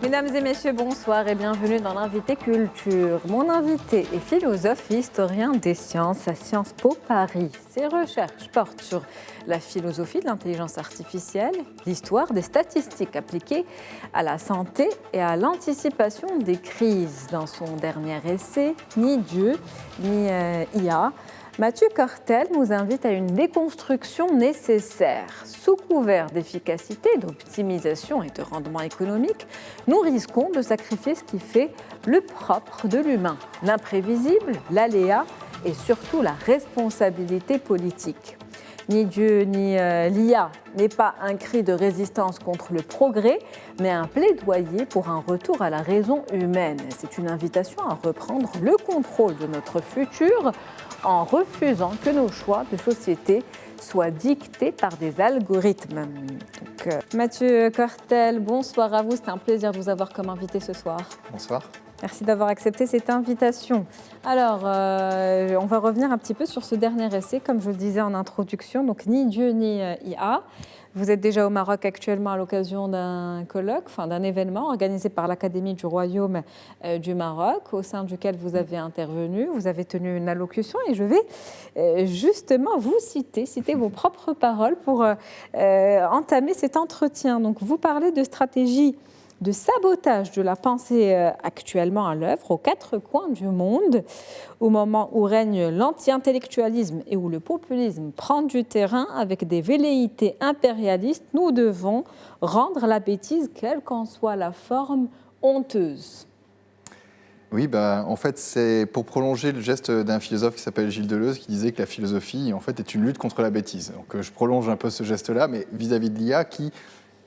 Mesdames et messieurs, bonsoir et bienvenue dans l'Invité Culture. Mon invité est philosophe et historien des sciences à Sciences Po Paris. Ses recherches portent sur la philosophie de l'intelligence artificielle, l'histoire des statistiques appliquées à la santé et à l'anticipation des crises. Dans son dernier essai, Ni Dieu, ni IA, Mathieu Cortel nous invite à une déconstruction nécessaire. Sous couvert d'efficacité, d'optimisation et de rendement économique, nous risquons de sacrifier ce qui fait le propre de l'humain, l'imprévisible, l'aléa et surtout la responsabilité politique. Ni Dieu ni l'IA n'est pas un cri de résistance contre le progrès, mais un plaidoyer pour un retour à la raison humaine. C'est une invitation à reprendre le contrôle de notre futur en refusant que nos choix de société soient dictés par des algorithmes. Mathieu Cortel, bonsoir à vous. C'est un plaisir de vous avoir comme invité ce soir. Bonsoir. Merci d'avoir accepté cette invitation. Alors, on va revenir un petit peu sur ce dernier essai, comme je le disais en introduction, donc Ni Dieu ni IA. Vous êtes déjà au Maroc actuellement à l'occasion d'un colloque, d'un événement organisé par l'Académie du Royaume du Maroc, au sein duquel vous avez intervenu, vous avez tenu une allocution et je vais justement vous citer vos propres paroles pour entamer cet entretien. Donc, vous parlez de stratégie de sabotage de la pensée actuellement à l'œuvre aux quatre coins du monde, au moment où règne l'anti-intellectualisme et où le populisme prend du terrain avec des velléités impérialistes, nous devons rendre la bêtise, quelle qu'en soit la forme, honteuse. Oui, en fait, c'est pour prolonger le geste d'un philosophe qui s'appelle Gilles Deleuze, qui disait que la philosophie, en fait, est une lutte contre la bêtise. Donc, je prolonge un peu ce geste-là, mais vis-à-vis de l'IA qui,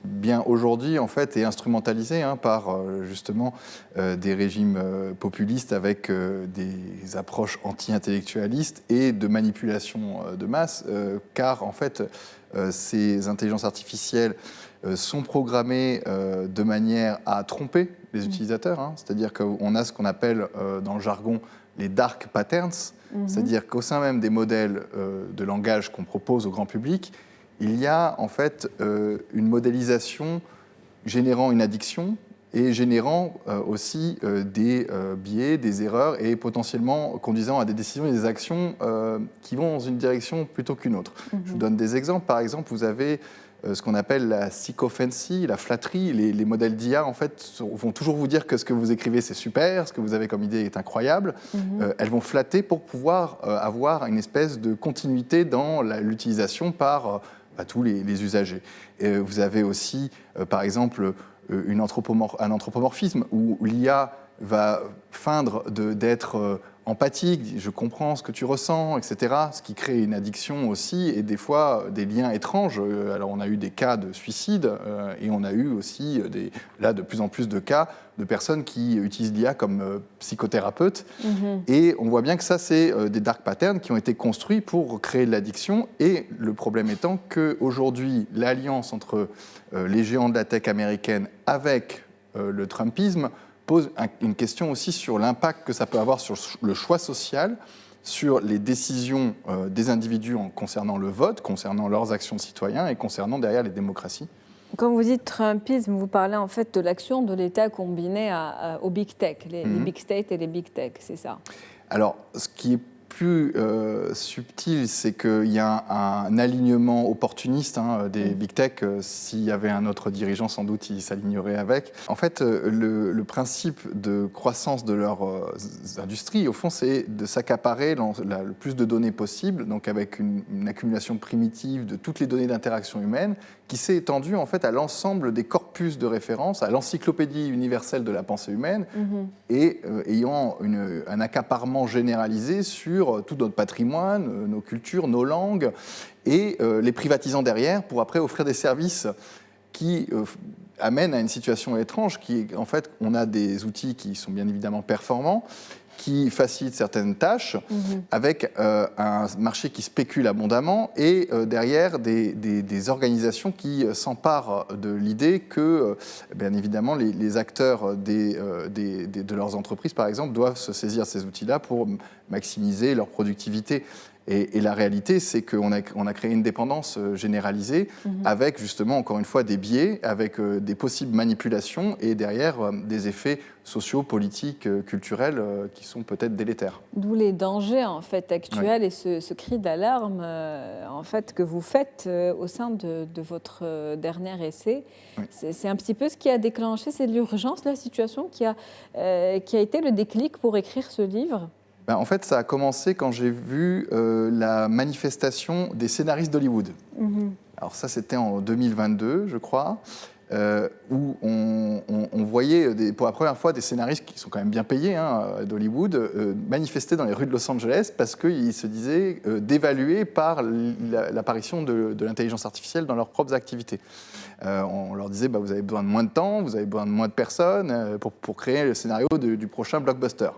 bien aujourd'hui, en fait, est instrumentalisé par justement des régimes populistes avec des approches anti-intellectualistes et de manipulation de masse, car en fait, ces intelligences artificielles sont programmées de manière à tromper les utilisateurs, c'est-à-dire qu'on a ce qu'on appelle dans le jargon les dark patterns, c'est-à-dire qu'au sein même des modèles de langage qu'on propose au grand public, il y a en fait une modélisation générant une addiction et générant aussi des biais, des erreurs et potentiellement conduisant à des décisions et des actions qui vont dans une direction plutôt qu'une autre. Je vous donne des exemples. Par exemple, vous avez ce qu'on appelle la sycophancy, la flatterie. Les modèles d'IA, en fait, vont toujours vous dire que ce que vous écrivez, c'est super, ce que vous avez comme idée est incroyable. Elles vont flatter pour pouvoir avoir une espèce de continuité dans l'utilisation par tous les usagers. Vous avez aussi, par exemple, un anthropomorphisme où l'IA va feindre d'être empathique, je comprends ce que tu ressens, etc., ce qui crée une addiction aussi et des fois des liens étranges. Alors on a eu des cas de suicide et on a eu aussi de plus en plus de cas de personnes qui utilisent l'IA comme psychothérapeute. Et on voit bien que ça, c'est des dark patterns qui ont été construits pour créer de l'addiction. Et le problème étant qu'aujourd'hui, l'alliance entre les géants de la tech américaine avec le Trumpisme pose une question aussi sur l'impact que ça peut avoir sur le choix social, sur les décisions des individus concernant le vote, concernant leurs actions de citoyens et concernant derrière les démocraties. Quand vous dites Trumpisme, vous parlez en fait de l'action de l'État combiné aux big tech, les big state et les big tech, c'est ça? Alors, ce qui est plus subtil, c'est qu'il y a un alignement opportuniste des big tech. S'il y avait un autre dirigeant, sans doute, il s'alignerait avec. En fait, le principe de croissance de leurs industries, au fond, c'est de s'accaparer le plus de données possible, donc avec une accumulation primitive de toutes les données d'interaction humaine, qui s'est étendue en fait à l'ensemble des corpus de référence, à l'encyclopédie universelle de la pensée humaine, et ayant un accaparement généralisé sur tout notre patrimoine, nos cultures, nos langues, et les privatisant derrière pour après offrir des services qui amènent à une situation étrange qui est, en fait, on a des outils qui sont bien évidemment performants, qui facilitent certaines tâches, avec un marché qui spécule abondamment et derrière des organisations qui s'emparent de l'idée que, bien évidemment, les acteurs de leurs entreprises, par exemple, doivent se saisir de ces outils-là pour maximiser leur productivité. Et la réalité, c'est qu'on a créé une dépendance généralisée avec justement, encore une fois, des biais, avec des possibles manipulations et derrière des effets sociaux, politiques, culturels qui sont peut-être délétères. D'où les dangers en fait actuels et ce cri d'alarme en fait que vous faites au sein de votre dernier essai. Oui. C'est un petit peu ce qui a déclenché, c'est l'urgence, la situation qui a été le déclic pour écrire ce livre. Ben, en fait, ça a commencé quand j'ai vu la manifestation des scénaristes d'Hollywood. Alors ça, c'était en 2022, je crois, où on voyait pour la première fois des scénaristes qui sont quand même bien payés d'Hollywood manifester dans les rues de Los Angeles parce qu'ils se disaient dévalués par l'apparition de l'intelligence artificielle dans leurs propres activités. On leur disait vous avez besoin de moins de temps, vous avez besoin de moins de personnes pour créer le scénario du prochain blockbuster.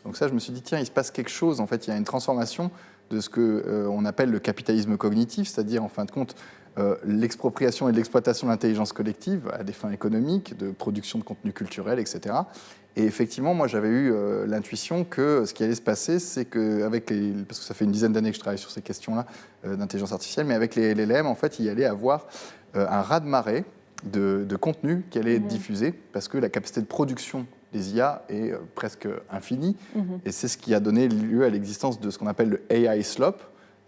Donc ça, je me suis dit, tiens, il se passe quelque chose. En fait, il y a une transformation de ce qu'on appelle le capitalisme cognitif, c'est-à-dire, en fin de compte, l'expropriation et l'exploitation de l'intelligence collective à des fins économiques, de production de contenu culturel, etc. Et effectivement, moi, j'avais eu l'intuition que ce qui allait se passer, c'est parce que ça fait une dizaine d'années que je travaille sur ces questions-là d'intelligence artificielle, mais avec les LLM, en fait, il y allait avoir un raz-de-marée de contenu qui allait être diffusé, parce que la capacité de production des IA est presque infinie, et c'est ce qui a donné lieu à l'existence de ce qu'on appelle le AI slop,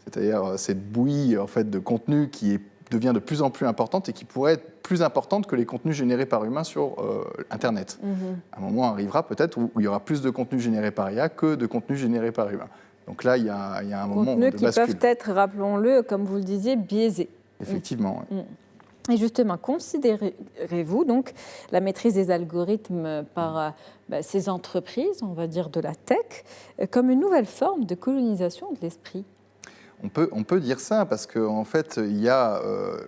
c'est-à-dire cette bouillie en fait, de contenu qui devient de plus en plus importante et qui pourrait être plus importante que les contenus générés par humains sur Internet. Un moment arrivera peut-être où il y aura plus de contenus générés par IA que de contenus générés par humains. Donc là, il y a un moment de bascule. Contenus qui peuvent être, rappelons-le, comme vous le disiez, biaisés. Effectivement, oui. Et justement, considérez-vous donc la maîtrise des algorithmes par ces entreprises, on va dire de la tech, comme une nouvelle forme de colonisation de l'esprit ? On peut dire ça parce qu'en fait, il y a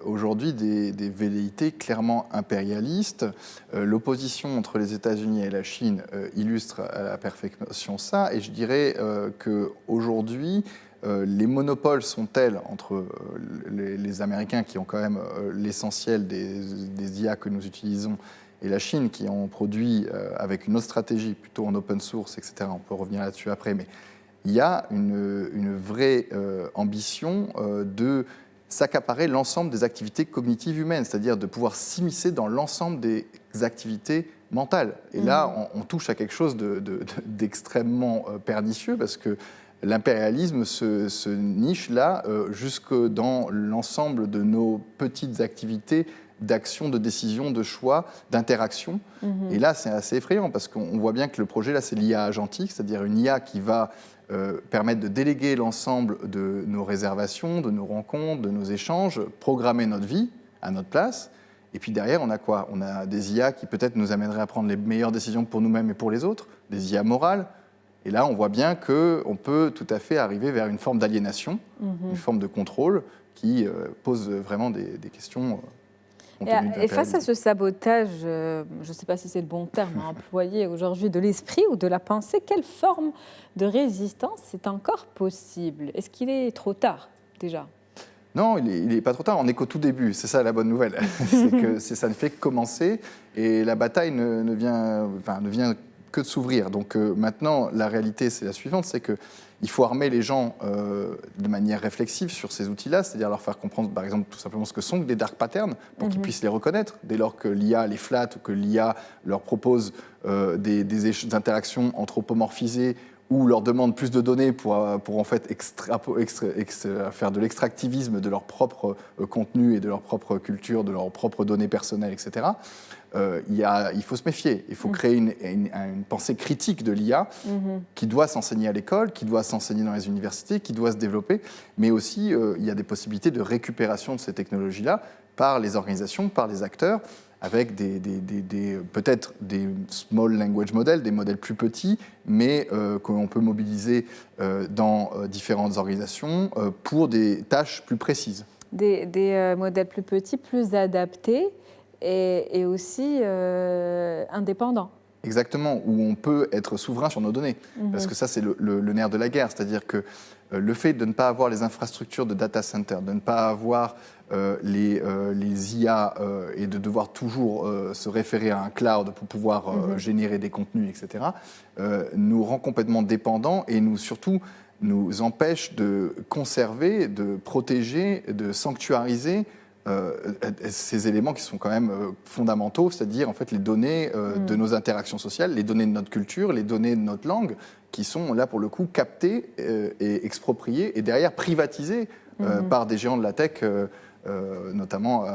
aujourd'hui des velléités clairement impérialistes. L'opposition entre les États-Unis et la Chine illustre à la perfection ça. Et je dirais qu'aujourd'hui, les monopoles sont tels entre les Américains qui ont quand même l'essentiel des IA que nous utilisons et la Chine qui en produit avec une autre stratégie, plutôt en open source, etc. On peut revenir là-dessus après, mais il y a une vraie ambition de s'accaparer l'ensemble des activités cognitives humaines, c'est-à-dire de pouvoir s'immiscer dans l'ensemble des activités mentales. Et là, on touche à quelque chose d'extrêmement pernicieux parce que l'impérialisme se niche là jusque dans l'ensemble de nos petites activités d'action, de décision, de choix, d'interaction. Et là, c'est assez effrayant parce qu'on voit bien que le projet, là, c'est l'IA agentique, c'est-à-dire une IA qui va permettre de déléguer l'ensemble de nos réservations, de nos rencontres, de nos échanges, programmer notre vie à notre place. Et puis derrière, on a quoi ? On a des IA qui peut-être nous amèneraient à prendre les meilleures décisions pour nous-mêmes et pour les autres, des IA morales. Et là, on voit bien qu'on peut tout à fait arriver vers une forme d'aliénation, une forme de contrôle qui pose vraiment des questions. Et face à ce sabotage, je ne sais pas si c'est le bon terme à employer aujourd'hui, de l'esprit ou de la pensée, quelle forme de résistance est encore possible ? Est-ce qu'il est trop tard déjà ? Non, il n'est pas trop tard, on n'est qu'au tout début, c'est ça la bonne nouvelle. C'est que ça ne fait que commencer et la bataille ne vient que de s'ouvrir. Donc maintenant, la réalité, c'est la suivante, c'est qu'il faut armer les gens de manière réflexive sur ces outils-là, c'est-à-dire leur faire comprendre, par exemple, tout simplement ce que sont des dark patterns, pour qu'ils puissent les reconnaître, dès lors que l'IA les flatte ou que l'IA leur propose des interactions anthropomorphisées ou leur demande plus de données pour en fait faire de l'extractivisme de leur propre contenu et de leur propre culture, de leurs propres données personnelles, etc. Il faut se méfier. Il faut créer une pensée critique de l'IA qui doit s'enseigner à l'école, qui doit s'enseigner dans les universités, qui doit se développer. Mais aussi, il y a des possibilités de récupération de ces technologies-là par les organisations, par les acteurs, avec peut-être des small language models, des modèles plus petits, mais qu'on peut mobiliser dans différentes organisations pour des tâches plus précises. Des modèles plus petits, plus adaptés et aussi indépendants. Exactement, où on peut être souverain sur nos données. Parce que ça, c'est le nerf de la guerre. C'est-à-dire que le fait de ne pas avoir les infrastructures de data center, de ne pas avoir les IA et de devoir toujours se référer à un cloud pour pouvoir générer des contenus, etc., nous rend complètement dépendants et nous surtout nous empêche de conserver, de protéger, de sanctuariser ces éléments qui sont quand même fondamentaux, c'est-à-dire en fait les données de nos interactions sociales, les données de notre culture, les données de notre langue, qui sont là pour le coup captées et expropriées et derrière privatisées par des géants de la tech, notamment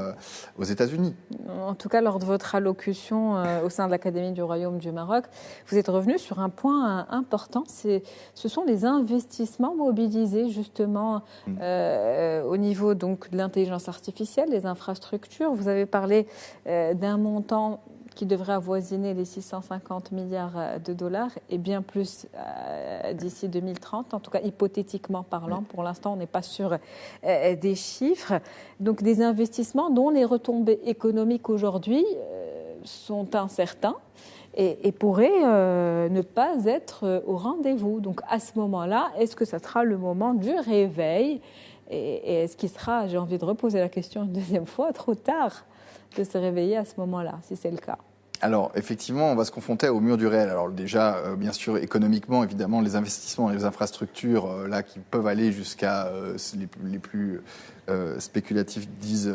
aux États-Unis. En tout cas, lors de votre allocution au sein de l'Académie du Royaume du Maroc, vous êtes revenu sur un point important, ce sont les investissements mobilisés justement au niveau donc, de l'intelligence artificielle, les infrastructures. Vous avez parlé d'un montant qui devrait avoisiner les 650 milliards de dollars et bien plus d'ici 2030, en tout cas hypothétiquement parlant. Pour l'instant, on n'est pas sûr des chiffres. Donc des investissements dont les retombées économiques aujourd'hui sont incertains et pourraient ne pas être au rendez-vous. Donc à ce moment-là, est-ce que ça sera le moment du réveil et est-ce qu'il sera, j'ai envie de reposer la question une deuxième fois, trop tard de se réveiller à ce moment-là, si c'est le cas? Alors, effectivement, on va se confronter au mur du réel. Alors déjà, bien sûr, économiquement, évidemment, les investissements dans les infrastructures, là, qui peuvent aller jusqu'à, les plus spéculatifs disent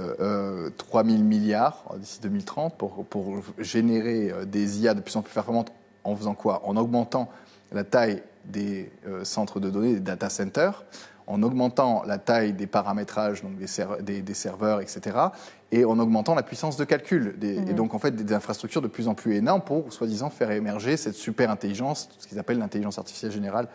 3 000 milliards d'ici 2030 pour générer des IA de plus en plus performantes. En faisant quoi? En augmentant la taille des centres de données, des data centers, en augmentant la taille des paramétrages, donc des serveurs, etc., et en augmentant la puissance de calcul. Et donc, en fait, des infrastructures de plus en plus énormes pour, soi-disant, faire émerger cette super intelligence, ce qu'ils appellent l'intelligence artificielle générale.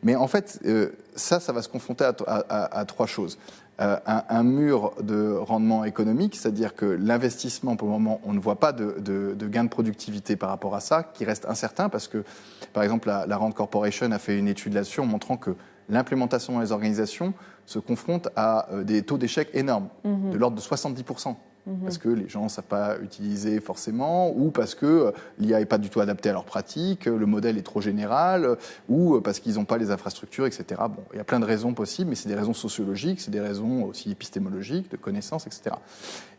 Mais en fait, ça va se confronter à trois choses. Un mur de rendement économique, c'est-à-dire que l'investissement, pour le moment, on ne voit pas de gain de productivité par rapport à ça, qui reste incertain, parce que, par exemple, la Rand Corporation a fait une étude là-dessus en montrant que l'implémentation dans les organisations se confronte à des taux d'échec énormes, de l'ordre de 70%. Parce que les gens ne savent pas utiliser forcément, ou parce que l'IA n'est pas du tout adaptée à leurs pratiques, le modèle est trop général, ou parce qu'ils n'ont pas les infrastructures, etc. Bon, il y a plein de raisons possibles, mais c'est des raisons sociologiques, c'est des raisons aussi épistémologiques, de connaissances, etc.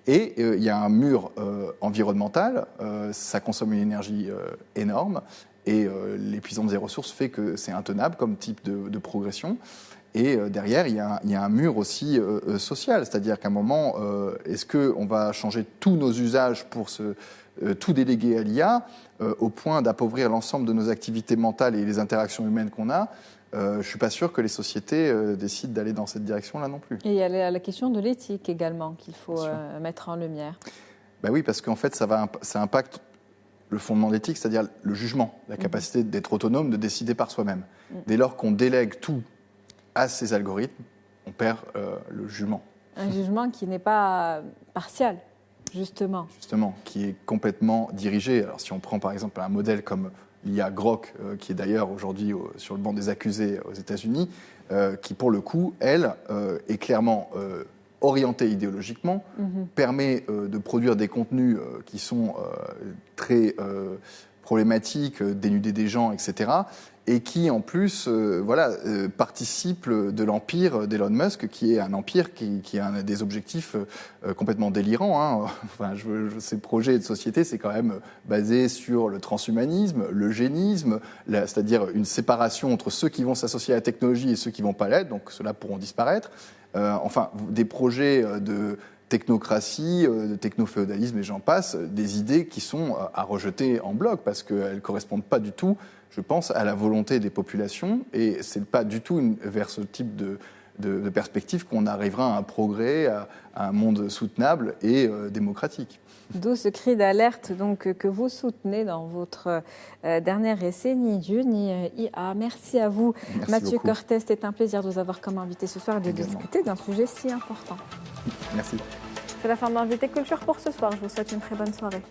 Et il y a un mur environnemental, ça consomme une énergie énorme, et l'épuisement des ressources fait que c'est intenable comme type de progression. Et derrière, il y a un mur aussi social, c'est-à-dire qu'à un moment, est-ce qu'on va changer tous nos usages pour tout déléguer à l'IA au point d'appauvrir l'ensemble de nos activités mentales et les interactions humaines qu'on a? Je ne suis pas sûr que les sociétés décident d'aller dans cette direction-là non plus. Et il y a la question de l'éthique également qu'il faut mettre en lumière. Ben oui, parce qu'en fait, ça impacte le fondement de l'éthique, c'est-à-dire le jugement, la capacité d'être autonome, de décider par soi-même. Dès lors qu'on délègue tout à ces algorithmes, on perd le jugement. Un jugement qui n'est pas partial, justement. Justement, qui est complètement dirigé. Alors si on prend par exemple un modèle comme l'IA Grok, qui est d'ailleurs aujourd'hui sur le banc des accusés aux États-Unis, qui pour le coup, elle, est clairement orientée idéologiquement, permet de produire des contenus qui sont très problématiques, dénuder des gens, etc., et qui, en plus, participe de l'empire d'Elon Musk, qui est un empire qui a des objectifs complètement délirants. Hein. Enfin, ces projets de société, c'est quand même basé sur le transhumanisme, l'eugénisme, c'est-à-dire une séparation entre ceux qui vont s'associer à la technologie et ceux qui ne vont pas l'être, donc ceux-là pourront disparaître. Enfin, des projets de technocratie, de technoféodalisme et j'en passe, des idées qui sont à rejeter en bloc parce qu'elles ne correspondent pas du tout, je pense, à la volonté des populations et ce n'est pas du tout vers ce type de perspective qu'on arrivera à un progrès, à un monde soutenable et démocratique. D'où ce cri d'alerte donc, que vous soutenez dans votre dernier essai, Ni Dieu ni IA. Merci à vous, Merci Mathieu beaucoup. Cortès. C'était un plaisir de vous avoir comme invité ce soir et de discuter d'un sujet si important. Merci. C'est la fin de l'Invité Culture pour ce soir. Je vous souhaite une très bonne soirée.